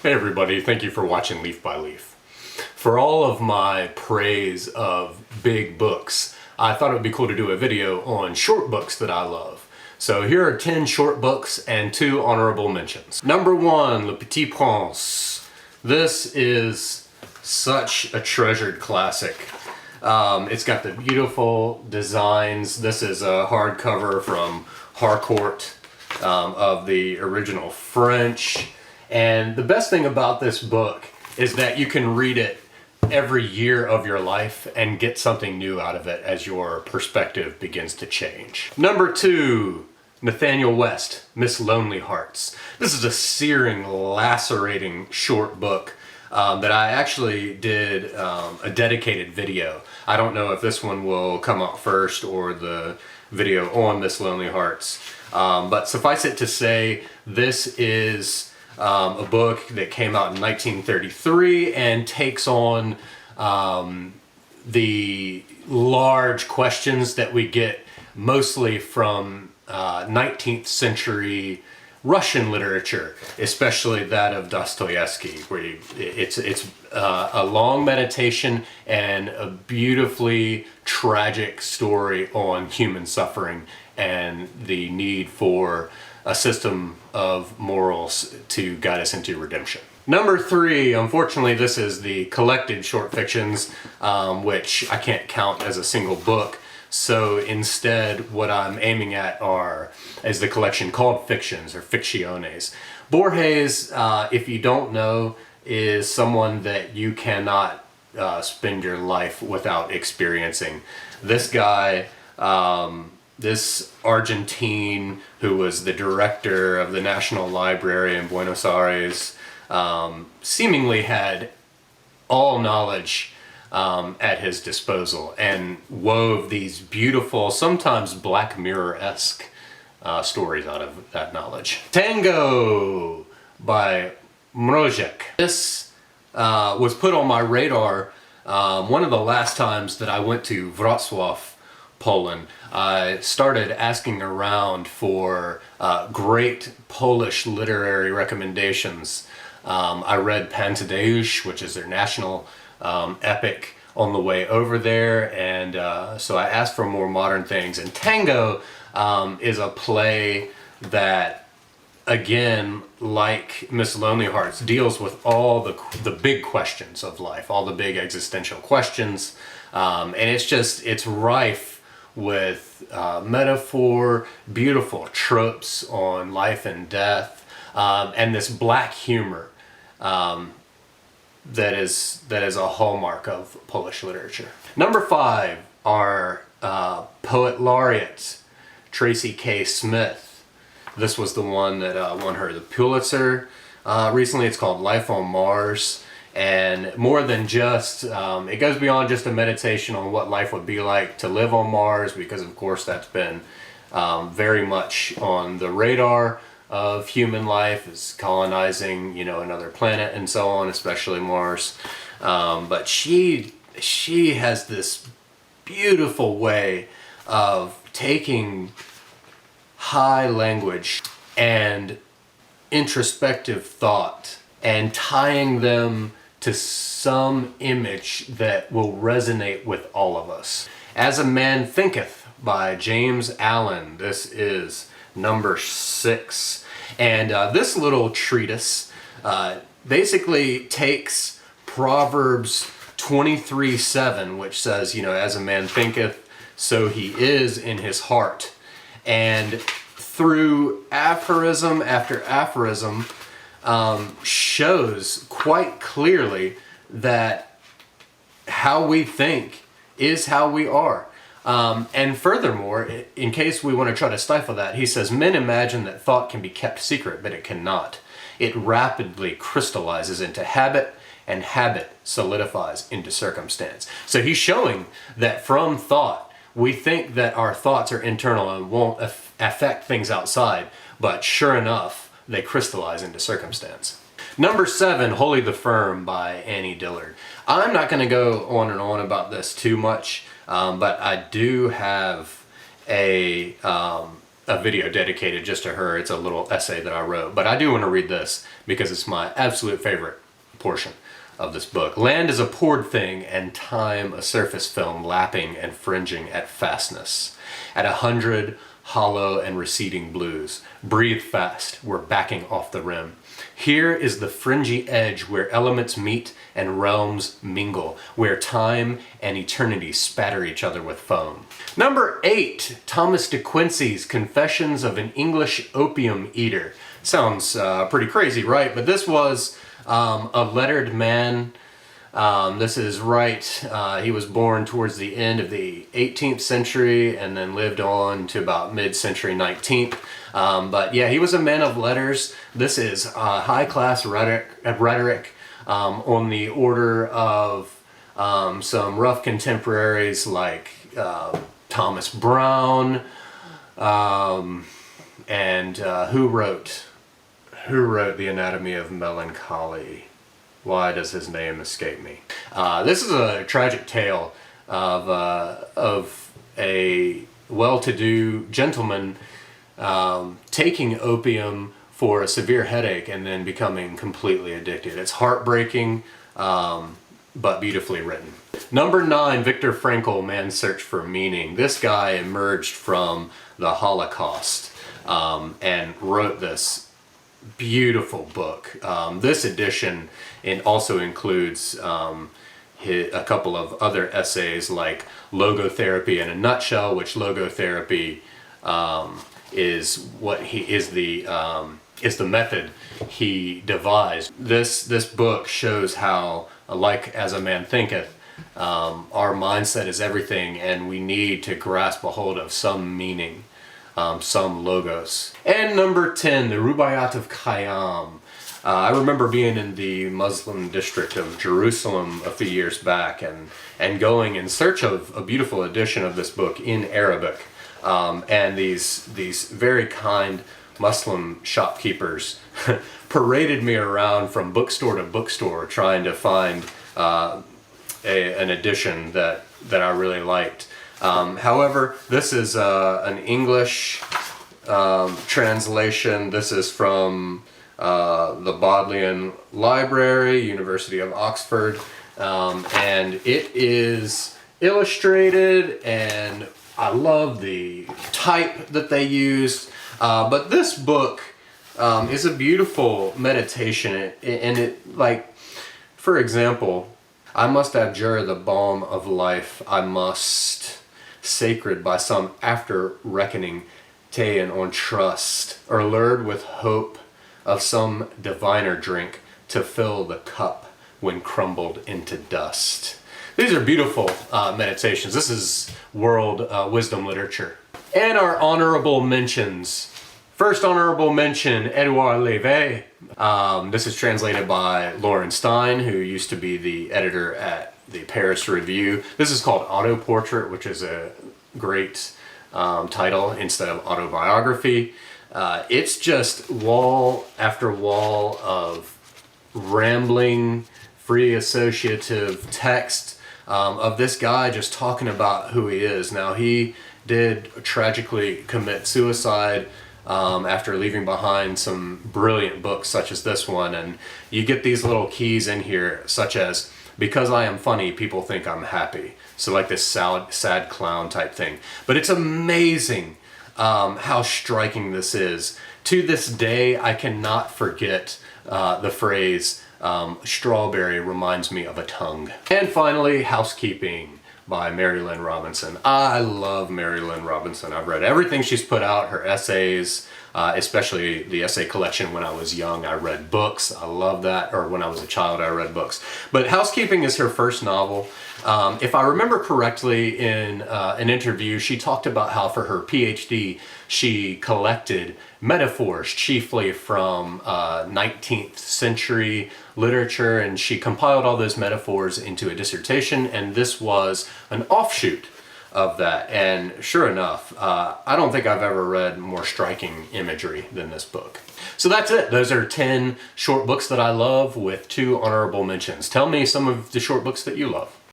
Hey everybody, thank you for watching Leaf by Leaf. For all of my praise of big books, I thought it would be cool to do a video on short books that I love. So here are 10 short books and 2 honorable mentions. Number 1, Le Petit Prince. This is such a treasured classic. It's got the beautiful designs. This is a hardcover from Harcourt of the original French. And the best thing about this book is that you can read it every year of your life and get something new out of it as your perspective begins to change. Number 2, Nathaniel West, Miss Lonelyhearts. This is a searing, lacerating short book that I actually did a dedicated video. I don't know if this one will come out first or the video on Miss Lonelyhearts. But suffice it to say, this is a book that came out in 1933 and takes on the large questions that we get mostly from 19th century Russian literature, especially that of Dostoevsky, where it's a long meditation and a beautifully tragic story on human suffering and the need for a system of morals to guide us into redemption. Number 3, unfortunately, this is the collected short fictions, which I can't count as a single book. So instead, what I'm aiming at is the collection called Fictions, or Ficciones. Borges, if you don't know, is someone that you cannot spend your life without experiencing. This guy, this Argentine who was the director of the National Library in Buenos Aires, seemingly had all knowledge at his disposal and wove these beautiful, sometimes Black Mirror-esque stories out of that knowledge. Tango by Mrożek. This was put on my radar one of the last times that I went to Wrocław, Poland. I started asking around for great Polish literary recommendations. I read Pantadeusz, which is their national epic, on the way over there, and so I asked for more modern things. And Tango is a play that, again, like Miss Lonelyhearts, deals with all the big questions of life, all the big existential questions, and it's rife with metaphor, beautiful tropes on life and death, and this black humor that is a hallmark of Polish literature. Number 5 are Poet Laureate Tracy K. Smith. This was the one that won her the Pulitzer recently. It's called Life on Mars. And more than just, it goes beyond just a meditation on what life would be like to live on Mars, because of course that's been very much on the radar of human life, is colonizing, another planet and so on, especially Mars. But she has this beautiful way of taking high language and introspective thought and tying them to some image that will resonate with all of us. As a Man Thinketh by James Allen. This is number 6. And this little treatise basically takes Proverbs 23:7, which says, as a man thinketh, so he is in his heart. And through aphorism after aphorism, shows quite clearly that how we think is how we are. And furthermore, in case we want to try to stifle that, he says, men imagine that thought can be kept secret, but it cannot. It rapidly crystallizes into habit, and habit solidifies into circumstance. So he's showing that from thought, we think that our thoughts are internal and won't affect things outside, but sure enough, they crystallize into circumstance. Number 7, Wholly the Firm by Annie Dillard. I'm not going to go on and on about this too much, but I do have a a video dedicated just to her. It's a little essay that I wrote, but I do want to read this because it's my absolute favorite portion of this book. Land is a poured thing, and time a surface film lapping and fringing at fastness. At 100 hollow and receding blues. Breathe fast, we're backing off the rim. Here is the fringy edge where elements meet and realms mingle, where time and eternity spatter each other with foam. Number 8, Thomas de Quincey's Confessions of an English Opium Eater. Sounds pretty crazy, right? But this was a lettered man. This is right, he was born towards the end of the 18th century and then lived on to about mid-century 19th. But yeah, he was a man of letters. This is high-class rhetoric on the order of some rough contemporaries like Thomas Browne, and who wrote The Anatomy of Melancholy? Why does his name escape me? This is a tragic tale of a well-to-do gentleman taking opium for a severe headache and then becoming completely addicted. It's heartbreaking, but beautifully written. Number 9, Viktor Frankl, Man's Search for Meaning. This guy emerged from the Holocaust and wrote this beautiful book. This edition also includes a couple of other essays like Logotherapy in a Nutshell, which logotherapy is the method he devised. This book shows how, like As a Man Thinketh, our mindset is everything, and we need to grasp a hold of some meaning, some logos. And number 10, the Rubaiyat of Khayyam. I remember being in the Muslim district of Jerusalem a few years back and going in search of a beautiful edition of this book in Arabic. And these very kind Muslim shopkeepers paraded me around from bookstore to bookstore trying to find an edition that I really liked. However, this is an English translation. This is from the Bodleian Library, University of Oxford, and it is illustrated, and I love the type that they used. But this book is a beautiful meditation, and it, like, for example, I must abjure the balm of life, I must, sacred by some after reckoning, ta'en on trust, or lured with hope of some diviner drink to fill the cup when crumbled into dust. These are beautiful meditations. This is world wisdom literature. And our honorable mentions. First honorable mention, Edouard Levy. This is translated by Lauren Stein, who used to be the editor at the Paris Review. This is called Autoportrait, which is a great title instead of autobiography. It's just wall after wall of rambling, free associative text of this guy just talking about who he is. Now, he did tragically commit suicide after leaving behind some brilliant books such as this one, and you get these little keys in here such as, because I am funny, people think I'm happy. So like this sad clown type thing. But it's amazing how striking this is. To this day, I cannot forget the phrase, strawberry reminds me of a tongue. And finally, Housekeeping by Mary Lynn Robinson. I love Mary Lynn Robinson. I've read everything she's put out, her essays, especially the essay collection when I was young. I read books. I love that. Or when I was a child, I read books. But Housekeeping is her first novel. If I remember correctly, in an interview, she talked about how for her PhD, she collected metaphors chiefly from 19th century literature, and she compiled all those metaphors into a dissertation, and this was an offshoot of that. And sure enough, I don't think I've ever read more striking imagery than this book. So that's it. Those are 10 short books that I love with 2 honorable mentions. Tell me some of the short books that you love.